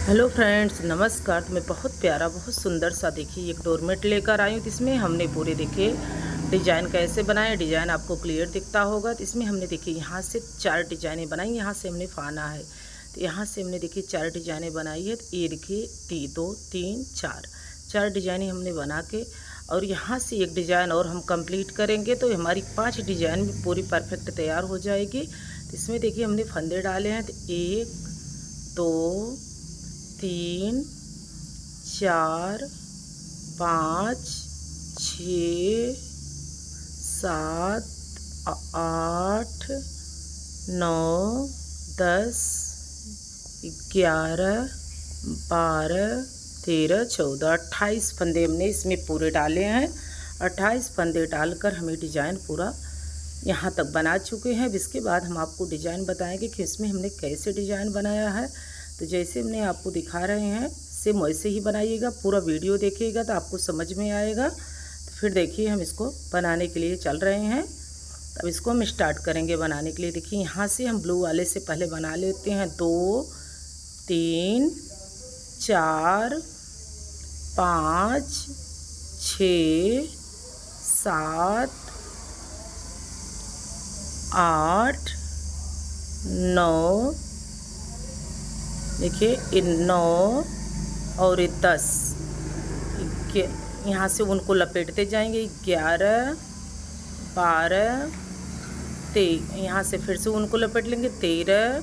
Hello friends, नमस्कार। तो मैं बहुत प्यारा, बहुत सुंदर सा देखिए एक डोरमेट लेकर आई हूँ। तो इसमें हमने पूरे देखिए डिज़ाइन कैसे बनाए। डिज़ाइन आपको क्लियर दिखता होगा। तो इसमें हमने देखिए यहाँ से 4 डिज़ाइनें बनाई। यहाँ से हमने फाना है, तो यहाँ से हमने देखिए 4 डिज़ाइनें बनाई है। तो ये देखिए 2 3 4 डिज़ाइनें हमने बना के, और यहाँ से एक डिज़ाइन और हम कंप्लीट करेंगे तो हमारी 5 डिज़ाइन भी पूरी परफेक्ट तैयार हो जाएगी। तो इसमें देखिए हमने फंदे डाले हैं। तो 1 2 3 4 5 6 7 8 9 10 11 12 13 14 28 फंदे हमने इसमें पूरे डाले हैं। 28 फंदे डालकर हमें डिज़ाइन पूरा यहाँ तक बना चुके हैं। अब इसके बाद हम आपको डिज़ाइन बताएंगे कि इसमें हमने कैसे डिज़ाइन बनाया है। तो जैसे हमने आपको दिखा रहे हैं सेम वैसे ही बनाइएगा। पूरा वीडियो देखिएगा तो आपको समझ में आएगा। तो फिर देखिए हम इसको बनाने के लिए चल रहे हैं। अब इसको हम स्टार्ट करेंगे बनाने के लिए। देखिए यहाँ से हम ब्लू वाले से पहले बना लेते हैं। 2 3 4 5 6 7 8 9, देखिए ये 9 और ये 10। यहाँ से उनको लपेटते जाएंगे। 11 12 13, यहाँ से फिर से उनको लपेट लेंगे। 13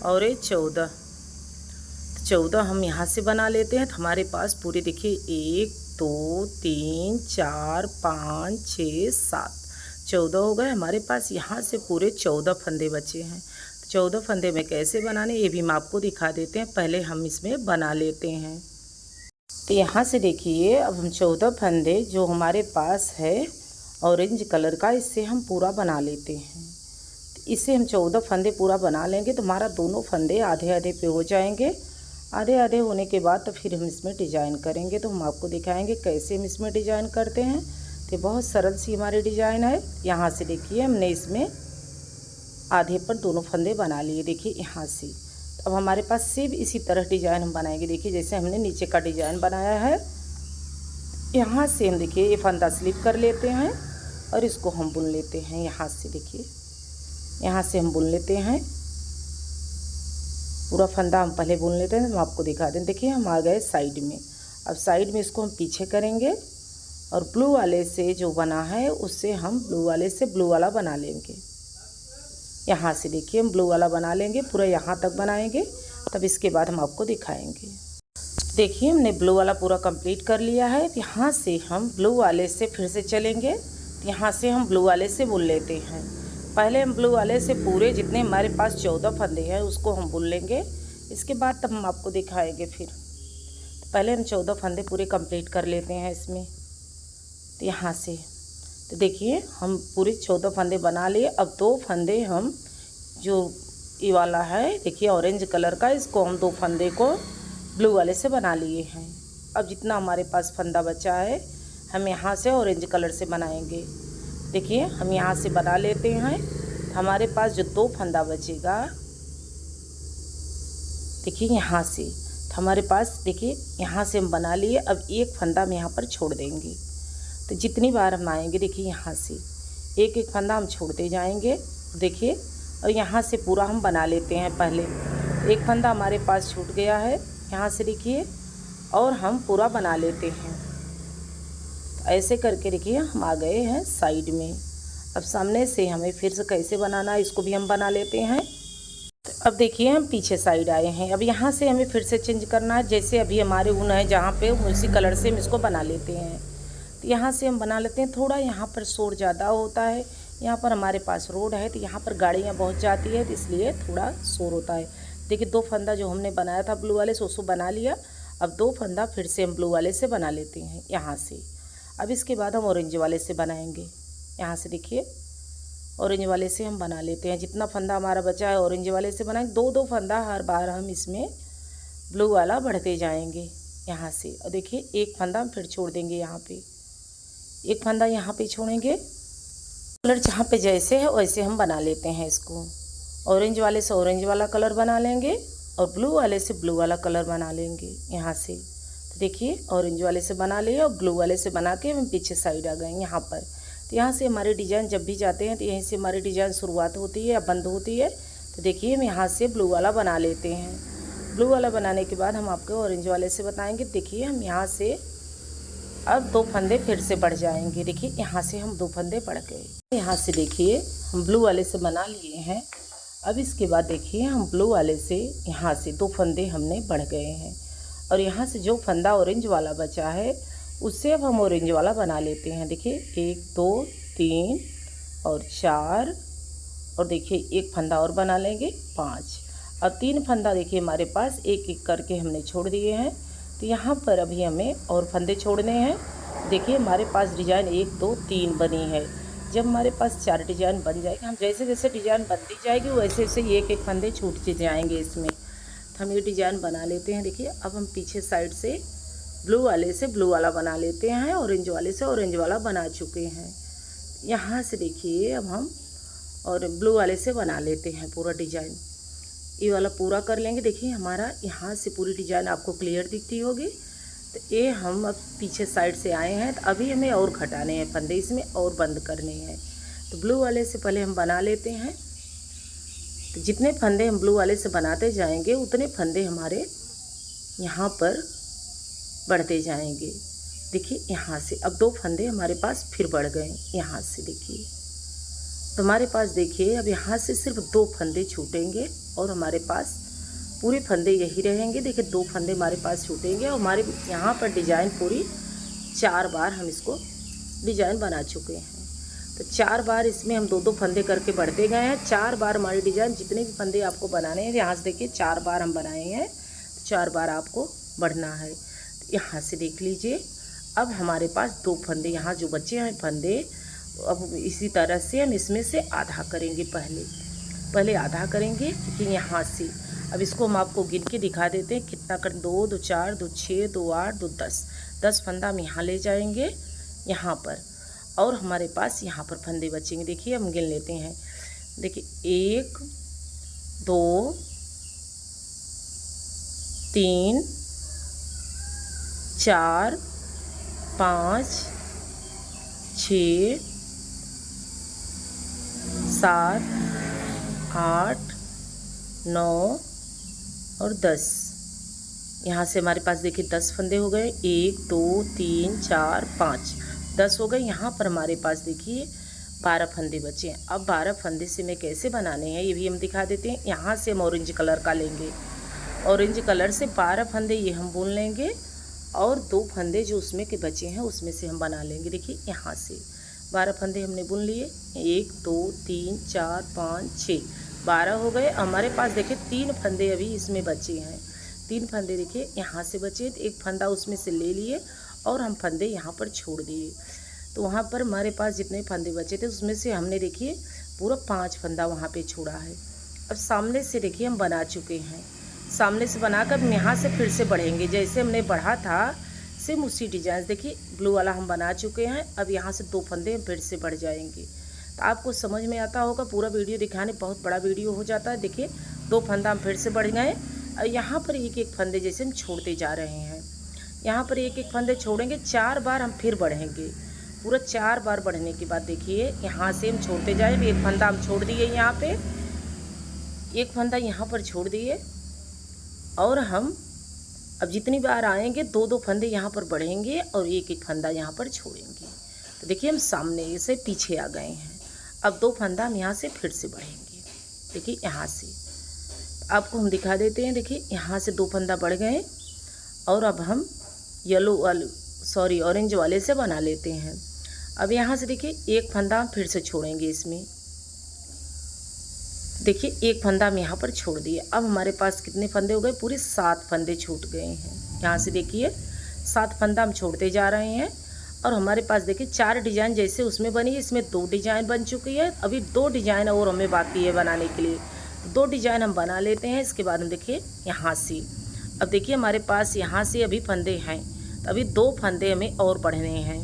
और ये 14। 14 हम यहाँ से बना लेते हैं। तो हमारे पास पूरे देखिए 1 2 3 4 5 6 7 14 हो गए हमारे पास। यहाँ से पूरे 14 फंदे बचे हैं। 14 फंदे में कैसे बनाने ये भी हम आपको दिखा देते हैं। पहले हम इसमें बना लेते हैं। तो यहाँ से देखिए अब हम 14 फंदे जो हमारे पास है ऑरेंज कलर का, इससे हम पूरा बना लेते हैं। तो इससे हम 14 फंदे पूरा बना लेंगे तो हमारा दोनों फंदे आधे आधे पे हो जाएंगे। आधे आधे होने के बाद तो फिर हम इसमें डिज़ाइन करेंगे। तो हम आपको दिखाएंगे कैसे हम इसमें डिज़ाइन करते हैं। तो बहुत सरल सी हमारी डिज़ाइन है। यहाँ से देखिए हमने इसमें आधे पर दोनों फंदे बना लिए। देखिए यहाँ से अब हमारे पास सिर्फ इसी तरह डिज़ाइन हम बनाएंगे। देखिए जैसे हमने नीचे का डिज़ाइन बनाया है, यहाँ से हम देखिए ये फंदा स्लिप कर लेते हैं और इसको हम बुन लेते हैं। यहाँ से देखिए यहाँ से हम बुन लेते हैं। पूरा फंदा हम पहले बुन लेते हैं। हम आपको दिखा दें। देखिए हम आ गए साइड में। अब साइड में इसको हम पीछे करेंगे और ब्लू वाले से जो बना है उससे हम ब्लू वाले से ब्लू वाला बना लेंगे। यहाँ से देखिए हम ब्लू वाला बना लेंगे, पूरा यहाँ तक बनाएंगे। तब इसके बाद हम आपको दिखाएंगे। देखिए हमने ब्लू वाला पूरा कंप्लीट कर लिया है। यहाँ से हम ब्लू वाले से फिर से चलेंगे। यहाँ से हम ब्लू वाले से बुन लेते हैं। पहले हम ब्लू वाले से पूरे जितने हमारे पास 14 फंदे हैं उसको हम बुन लेंगे। इसके बाद तब हम आपको दिखाएंगे। फिर तो पहले हम 14 फंदे पूरे कंप्लीट कर लेते हैं इसमें। तो यहाँ से तो देखिए हम पूरे 14 फंदे बना लिए। अब 2 फंदे हम जो ये वाला है देखिए ऑरेंज कलर का, इसको हम 2 फंदे को ब्लू वाले से बना लिए हैं। अब जितना हमारे पास फंदा बचा है हम यहाँ से ऑरेंज कलर से बनाएंगे। देखिए हम यहाँ से बना लेते हैं। हमारे पास जो 2 फंदा बचेगा देखिए यहाँ से, तो हमारे पास देखिए यहाँ से हम बना लिए। अब एक फंदा हम यहाँ पर छोड़ देंगे। तो जितनी बार हम आएंगे देखिए यहाँ से एक एक फंदा हम छोड़ते जाएंगे। देखिए और यहाँ से पूरा हम बना लेते हैं। पहले एक फंदा हमारे पास छूट गया है यहाँ से देखिए, और हम पूरा बना लेते हैं। तो ऐसे करके देखिए हम आ गए हैं साइड में। अब सामने से हमें फिर से कैसे बनाना है इसको भी हम बना लेते हैं। तो अब देखिए हम पीछे साइड आए हैं। अब यहाँ से हमें फिर से चेंज करना है। जैसे अभी हमारे ऊन है जहाँ पे उसी कलर से हम इसको बना लेते हैं। तो यहाँ से हम बना लेते हैं। थोड़ा यहाँ पर शोर ज़्यादा होता है। यहाँ पर हमारे पास रोड है तो यहाँ पर गाड़ियाँ बहुत जाती है, तो इसलिए थोड़ा शोर होता है। देखिए 2 फंदा जो हमने बनाया था ब्लू वाले से उसको बना लिया। अब 2 फंदा फिर से हम ब्लू वाले से बना लेते हैं यहाँ से। अब इसके बाद हम ऑरेंज वाले से बनाएंगे। यहाँ से देखिए ऑरेंज वाले से हम बना लेते हैं। जितना फंदा हमारा बचा है ऑरेंज वाले से बनाएंगे। 2-2 फंदा हर बार हम इसमें ब्लू वाला बढ़ते जाएंगे यहाँ से। और देखिए एक फंदा हम फिर छोड़ देंगे। यहाँ पे एक फंदा यहाँ पे छोड़ेंगे। कलर जहाँ पे जैसे है वैसे हम बना लेते हैं इसको। ऑरेंज वाले से ऑरेंज वाला कलर बना लेंगे और ब्लू वाले से ब्लू वाला कलर बना लेंगे यहाँ से। तो देखिए ऑरेंज वाले से बना लिए और ब्लू वाले से बना के हम पीछे साइड आ गए यहाँ पर। तो यहाँ से हमारे डिज़ाइन जब भी जाते हैं तो यहीं से हमारी डिज़ाइन शुरुआत होती है या बंद होती है। तो देखिए हम यहाँ से ब्लू वाला बना लेते हैं। ब्लू वाला बनाने के बाद हम आपको ऑरेंज वाले से बताएंगे। देखिए हम यहाँ से अब 2 फंदे फिर से बढ़ जाएंगे। देखिए यहाँ से हम 2 फंदे बढ़ गए। यहाँ से देखिए हम ब्लू वाले से बना लिए हैं। अब इसके बाद देखिए हम ब्लू वाले से यहाँ से 2 फंदे हमने बढ़ गए हैं और यहाँ से जो फंदा ऑरेंज वाला बचा है उससे अब हम ऑरेंज वाला बना लेते हैं। देखिए 1 2 3 और 4 और देखिए एक फंदा और बना लेंगे 5 और 3 फंदा देखिए हमारे पास एक एक करके हमने छोड़ दिए हैं। तो यहाँ पर अभी हमें और फंदे छोड़ने हैं। देखिए हमारे पास डिज़ाइन 1 2 3 बनी है। जब हमारे पास 4 डिज़ाइन बन जाएगी, हम जैसे जैसे डिज़ाइन बनती जाएगी वैसे वैसे एक एक फंदे छूटते जाएंगे इसमें। तो हम ये डिज़ाइन बना लेते हैं। देखिए अब हम पीछे साइड से ब्लू वाले से ब्लू वाला बना लेते हैं, ऑरेंज वाले से ऑरेंज वाला बना चुके हैं। यहाँ से देखिए अब हम और ब्लू वाले से बना लेते हैं पूरा डिज़ाइन। ये वाला पूरा कर लेंगे। देखिए हमारा यहाँ से पूरी डिज़ाइन आपको क्लियर दिखती होगी। तो ये हम अब पीछे साइड से आए हैं। तो अभी हमें और घटाने हैं फंदे, इसमें और बंद करने हैं। तो ब्लू वाले से पहले हम बना लेते हैं। तो जितने फंदे हम ब्लू वाले से बनाते जाएंगे उतने फंदे हमारे यहाँ पर बढ़ते जाएंगे। देखिए यहाँ से अब 2 फंदे हमारे पास फिर बढ़ गए। यहाँ से देखिए तो हमारे पास देखिए अब यहाँ से सिर्फ 2 फंदे छूटेंगे और हमारे पास पूरे फंदे यही रहेंगे। देखिए 2 फंदे हमारे पास छूटेंगे और हमारे यहाँ पर डिज़ाइन पूरी 4 बार हम इसको डिज़ाइन बना चुके हैं। तो 4 बार इसमें हम 2-2 फंदे करके बढ़ते गए हैं। 4 बार हमारी डिज़ाइन जितने भी फंदे आपको बनाने हैं यहाँ से देखिए 4 बार हम बनाए हैं। तो 4 बार आपको बढ़ना है। तो यहाँ से देख लीजिए अब हमारे पास 2 फंदे यहाँ जो बचे हैं फंदे, अब इसी तरह से हम इसमें से आधा करेंगे। पहले आधा करेंगे क्योंकि यहाँ से अब इसको हम आपको गिन के दिखा देते हैं कितना कर 2 2 4 2 6 2 8 2 10 फंदा हम यहाँ ले जाएंगे यहाँ पर और हमारे पास यहाँ पर फंदे बचेंगे। देखिए हम गिन लेते हैं। देखिए 1 2 3 4 5 6 7 8 9 और 10। यहाँ से हमारे पास देखिए 10 फंदे हो गए। 1 2 3 4 5 10 हो गए। यहाँ पर हमारे पास देखिए 12 फंदे बचे हैं। अब 12 फंदे से मैं कैसे बनाने हैं ये भी हम दिखा देते हैं। यहाँ से हम ऑरेंज कलर का लेंगे। ऑरेंज कलर से 12 फंदे ये हम बुन लेंगे और 2 फंदे जो उसमें के बचे हैं उसमें से हम बना लेंगे। देखिए यहाँ से 12 फंदे हमने बुन लिए। 1 2 3 4 5 6 12 हो गए। हमारे पास देखिए 3 फंदे अभी इसमें बचे हैं। 3 फंदे देखिए यहाँ से बचे। तो एक फंदा उसमें से ले लिए और हम फंदे यहाँ पर छोड़ दिए। तो वहाँ पर हमारे पास जितने फंदे बचे थे उसमें से हमने देखिए पूरा 5 फंदा वहाँ पे छोड़ा है। अब सामने से देखिए हम बना चुके हैं। सामने से बनाकर हम यहाँ से फिर से बढ़ेंगे। जैसे हमने बढ़ा था सेम उसी डिजाइन देखिए ब्लू वाला हम बना चुके हैं। अब यहाँ से 2 फंदे फिर से बढ़ जाएंगे। तो आपको समझ में आता होगा। पूरा वीडियो दिखाने बहुत बड़ा वीडियो हो जाता है। देखिए 2 फंदा हम फिर से बढ़ गए और यहाँ पर एक एक फंदे जैसे हम छोड़ते जा रहे हैं। यहाँ पर एक एक फंदे छोड़ेंगे। 4 बार हम फिर बढ़ेंगे। पूरा 4 बार बढ़ने के बाद देखिए यहाँ से हम छोड़ते जाएंगे। एक फंदा हम छोड़ दिए, यहाँ पे एक फंदा यहाँ पर छोड़ दिए और हम अब जितनी बार आएंगे 2-2 फंदे यहाँ पर बढ़ेंगे और एक एक फंदा यहाँ पर छोड़ेंगे। तो देखिए हम सामने से पीछे आ गए हैं। अब 2 फंदा हम यहाँ से फिर से बढ़ेंगे। देखिए यहाँ से आपको हम दिखा देते हैं। देखिए यहाँ से 2 फंदा बढ़ गए और अब हम ऑरेंज वाले से बना लेते हैं। अब यहाँ से देखिए एक फंदा हम फिर से छोड़ेंगे। इसमें देखिए एक फंदा हम यहाँ पर छोड़ दिए। अब हमारे पास कितने फंदे हो गए? पूरे 7 फंदे छूट गए हैं। यहाँ से देखिए 7 फंदा हम छोड़ते जा रहे हैं और हमारे पास देखिए 4 डिज़ाइन जैसे उसमें बनी, इसमें 2 डिज़ाइन बन चुकी है। अभी 2 डिज़ाइन और हमें बाकी है बनाने के लिए। 2 डिज़ाइन हम बना लेते हैं। इसके बाद हम देखिए यहाँ से अब देखिए हमारे पास यहाँ से अभी फंदे हैं, तो अभी 2 फंदे हमें और बढ़ने हैं।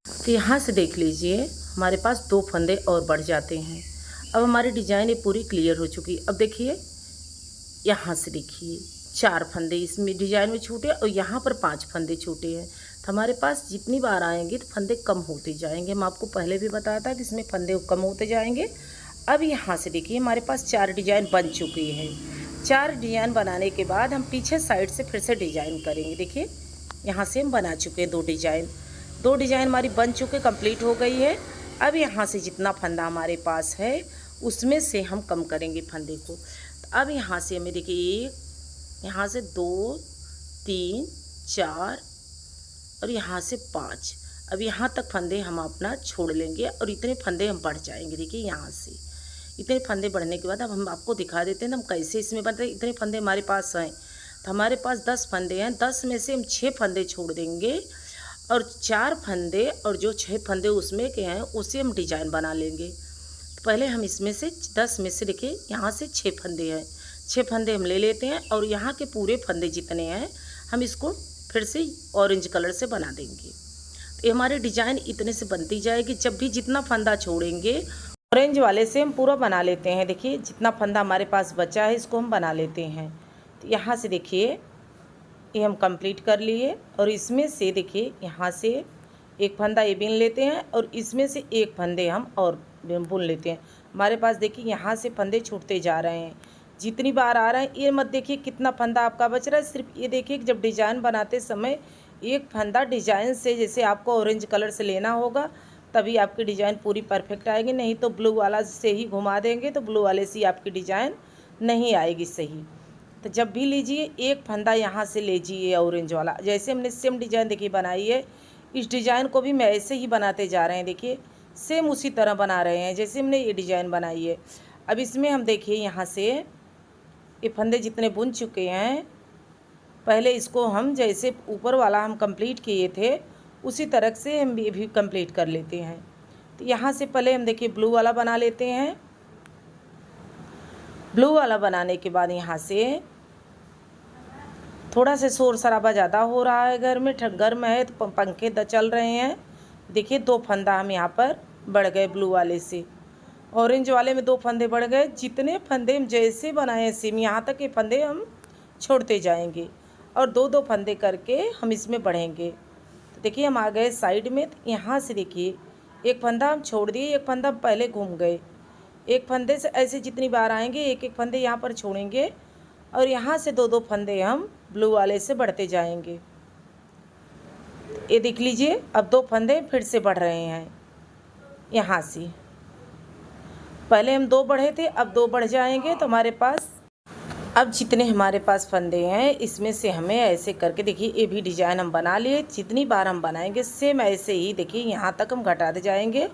तो यहाँ से देख लीजिए हमारे पास 2 फंदे और बढ़ जाते हैं। अब हमारी डिज़ाइन ये पूरी क्लियर हो चुकी। अब देखिए यहाँ से देखिए 4 फंदे इसमें डिजाइन में छूटे और यहाँ पर 5 फंदे छूटे हैं। तो हमारे पास जितनी बार आएंगे तो फंदे कम होते जाएंगे। हम आपको पहले भी बताया था कि इसमें फंदे कम होते जाएंगे। अब यहाँ से देखिए हमारे पास 4 डिजाइन बन चुकी है। 4 डिजाइन बनाने के बाद हम पीछे साइड से फिर से डिजाइन करेंगे। देखिए यहाँ से हम बना चुके हैं 2 डिजाइन। 2 डिजाइन हमारी बन चुके, कंप्लीट हो गई है। अब यहाँ से जितना फंदा हमारे पास है उसमें से हम कम करेंगे फंदे को। तो अब यहाँ से हमें देखिए 1, यहाँ से 2, 3, 4 और यहाँ से 5। अब यहाँ तक फंदे हम अपना छोड़ लेंगे और इतने फंदे हम बढ़ जाएंगे। देखिए यहाँ से इतने फंदे बढ़ने के बाद अब हम आपको दिखा देते हैं हम कैसे इसमें बनते हैं। इतने फंदे हमारे पास हैं तो हमारे पास 10 फंदे हैं। 10 में से हम 6 फंदे छोड़ देंगे और 4 फंदे और जो 6 फंदे उसमें के हैं उसे हम डिजाइन बना लेंगे। तो पहले हम इसमें से 10 में से देखिए यहाँ से 6 फंदे हैं। 6 फंदे हम ले लेते हैं और यहाँ के पूरे फंदे जितने हैं हम इसको फिर से ऑरेंज कलर से बना देंगे। तो ये हमारी डिजाइन इतने से बनती जाएगी। जब भी जितना फंदा छोड़ेंगे ऑरेंज वाले से हम पूरा बना लेते हैं। देखिए जितना फंदा हमारे पास बचा है इसको हम बना लेते हैं। तो यहाँ से देखिए ये हम कंप्लीट कर लिए और इसमें से देखिए यहाँ से एक फंदा ये बीन लेते हैं और इसमें से एक फंदे हम और बुन लेते हैं। हमारे पास देखिए यहाँ से फंदे छूटते जा रहे हैं। जितनी बार आ रहा है ये मत देखिए कितना फंदा आपका बच रहा है। सिर्फ ये देखिए कि जब डिजाइन बनाते समय एक फंदा डिजाइन से जैसे आपको ऑरेंज कलर से लेना होगा तभी आपकी डिजाइन पूरी परफेक्ट आएगी। नहीं तो ब्लू वाला से ही घुमा देंगे तो ब्लू वाले से ही आपकी डिजाइन नहीं आएगी सही। तो जब भी लीजिए एक फंदा यहाँ से लीजिए ऑरेंज वाला। जैसे हमने सेम डिजाइन देखिए बनाई है इस डिजाइन को भी मैं ऐसे ही बनाते जा रहे हैं। देखिए सेम उसी तरह बना रहे हैं जैसे हमने ये डिजाइन बनाई है। अब इसमें हम देखिए यहाँ से ये फंदे जितने बुन चुके हैं पहले इसको हम जैसे ऊपर वाला हम कंप्लीट किए थे उसी तरह से हम ये भी कंप्लीट कर लेते हैं। तो यहाँ से पहले हम देखिए ब्लू वाला बना लेते हैं। ब्लू वाला बनाने के बाद यहाँ से थोड़ा सा शोर शराबा ज़्यादा हो रहा है घर में, गर्म है तो पंखे चल रहे हैं। देखिए 2 फंदा हम यहाँ पर बढ़ गए ब्लू वाले से। ऑरेंज वाले में 2 फंदे बढ़ गए। जितने फंदे हम जैसे बनाए सेम यहाँ तक ये फंदे हम छोड़ते जाएंगे और 2-2 फंदे करके हम इसमें बढ़ेंगे। तो देखिए हम आ गए साइड में। तो यहाँ से देखिए एक फंदा हम छोड़ दिए, एक फंदा पहले घूम गए। एक फंदे से ऐसे जितनी बार आएंगे एक एक फंदे यहाँ पर छोड़ेंगे और यहाँ से 2-2 फंदे हम ब्लू वाले से बढ़ते जाएंगे। ये देख लीजिए अब 2 फंदे फिर से बढ़ रहे हैं। यहाँ से पहले हम 2 बढ़े थे अब 2 बढ़ जाएंगे। तो हमारे पास अब जितने हमारे पास फंदे हैं इसमें से हमें ऐसे करके देखिए ये भी डिजाइन हम बना लिए। जितनी बार हम बनाएंगे सेम ऐसे ही देखिए यहाँ तक हम घटाते जाएंगे।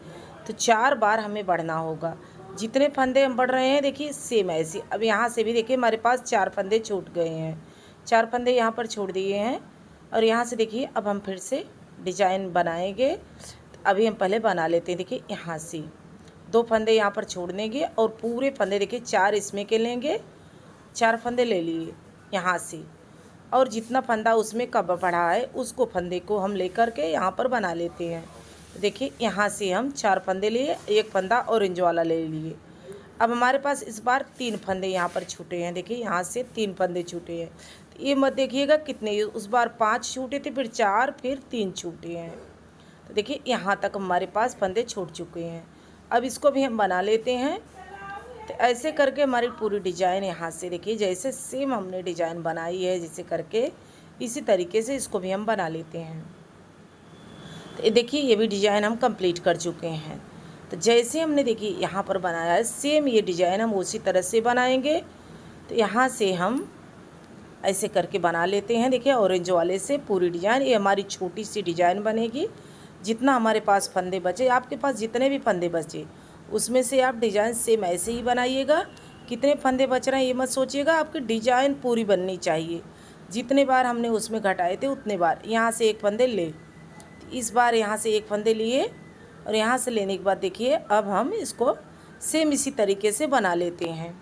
तो 4 बार हमें बढ़ना होगा। जितने फंदे हम बढ़ रहे हैं देखिए सेम ऐसे। अब यहाँ से भी देखिए हमारे पास 4 फंदे छूट गए हैं। 4 फंदे यहाँ पर छोड़ दिए हैं और यहाँ से देखिए अब हम फिर से डिजाइन बनाएंगे। अभी हम पहले बना लेते हैं। देखिए यहाँ से 2 फंदे यहाँ पर छोड़ देंगे और पूरे फंदे देखिए 4 इसमें के लेंगे। 4 फंदे ले लिए यहाँ से और जितना फंदा उसमें कब पड़ा है उसको फंदे को हम लेकर के यहाँ पर बना लेते हैं। देखिए यहाँ से हम 4 फंदे लिए, एक फंदा ऑरेंज वाला ले लिए। अब हमारे पास इस बार 3 फंदे यहाँ पर छूटे हैं। देखिए यहाँ से 3 फंदे छूटे हैं। तो ये मत देखिएगा कितने, उस बार 5 छूटे थे फिर 4 फिर 3 छूटे हैं। तो देखिए यहाँ तक हमारे पास फंदे छूट चुके हैं। अब इसको भी हम बना लेते हैं। तो ऐसे करके हमारी पूरी डिजाइन यहाँ से देखिए जैसे सेम हमने डिजाइन बनाई है जैसे करके इसी तरीके से इसको भी हम बना लेते हैं। तो देखिए ये भी डिजाइन हम कंप्लीट कर चुके हैं। तो जैसे हमने देखिए यहाँ पर बनाया है सेम ये डिजाइन हम उसी तरह से बनाएंगे। तो यहाँ से हम ऐसे करके बना लेते हैं। देखिए ऑरेंज वाले से पूरी डिजाइन ये हमारी छोटी सी डिजाइन बनेगी। जितना हमारे पास फंदे बचे, आपके पास जितने भी फंदे बचे उसमें से आप डिजाइन सेम ऐसे ही बनाइएगा। कितने फंदे बच रहे हैं ये मत सोचिएगा, आपकी डिजाइन पूरी बननी चाहिए। जितने बार हमने उसमें घटाए थे उतने बार यहाँ से एक फंदे ले, इस बार यहाँ से एक फंदे लिए और यहाँ से लेने के बाद देखिए अब हम इसको सेम इसी तरीके से बना लेते हैं।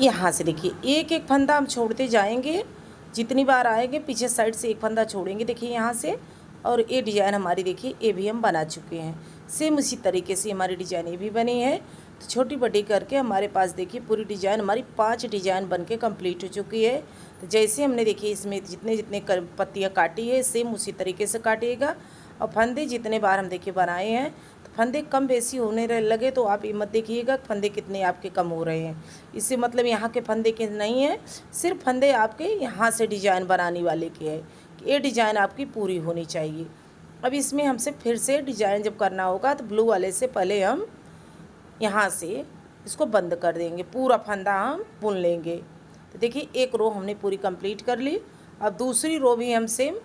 यहाँ से देखिए एक एक फंदा हम छोड़ते जाएंगे। जितनी बार आएंगे पीछे साइड से एक फंदा छोड़ेंगे देखिए यहाँ से। और ये डिज़ाइन हमारी देखिए ये भी हम बना चुके हैं। सेम उसी तरीके से हमारी डिज़ाइन ये भी बनी है। तो छोटी बड़ी करके हमारे पास देखिए पूरी डिज़ाइन हमारी 5 डिज़ाइन बन के कम्प्लीट हो चुकी है। तो जैसे हमने देखिए इसमें जितने जितने पत्तियाँ काटी है सेम उसी तरीके से काटिएगा। और फंदे जितने बार हम देखिए बनाए हैं, तो फंदे कम बेसी होने लगे तो आप ये मत देखिएगा फंदे कितने आपके कम हो रहे हैं। इससे मतलब यहाँ के फंदे के नहीं है, सिर्फ फंदे आपके यहाँ से डिज़ाइन बनाने वाले के है कि ये डिज़ाइन आपकी पूरी होनी चाहिए। अब इसमें हमसे फिर से डिज़ाइन जब करना होगा तो ब्लू वाले से पहले हम यहाँ से इसको बंद कर देंगे, पूरा फंदा हम बुन लेंगे। तो देखिए एक रो हमने पूरी कंप्लीट कर ली। अब दूसरी रो भी हम सेम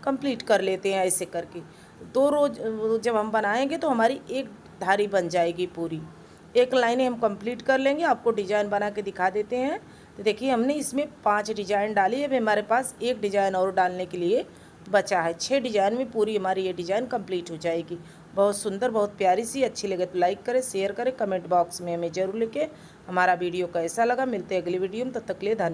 कंप्लीट कर लेते हैं ऐसे करके। 2 रो जब हम बनाएंगे तो हमारी एक धारी बन जाएगी पूरी। एक लाइनें हम कंप्लीट कर लेंगे। आपको डिज़ाइन बना के दिखा देते हैं। तो देखिए हमने इसमें 5 डिज़ाइन डाली है। अभी हमारे पास एक डिज़ाइन और डालने के लिए बचा है। 6 डिज़ाइन में पूरी हमारी ये डिज़ाइन कंप्लीट हो जाएगी। बहुत सुंदर, बहुत प्यारी सी। अच्छी लगे तो लाइक करें, शेयर करें, कमेंट बॉक्स में हमें ज़रूर लिखें हमारा वीडियो कैसा लगा। मिलते हैं अगली वीडियो में, तब तक के लिए धन्यवाद।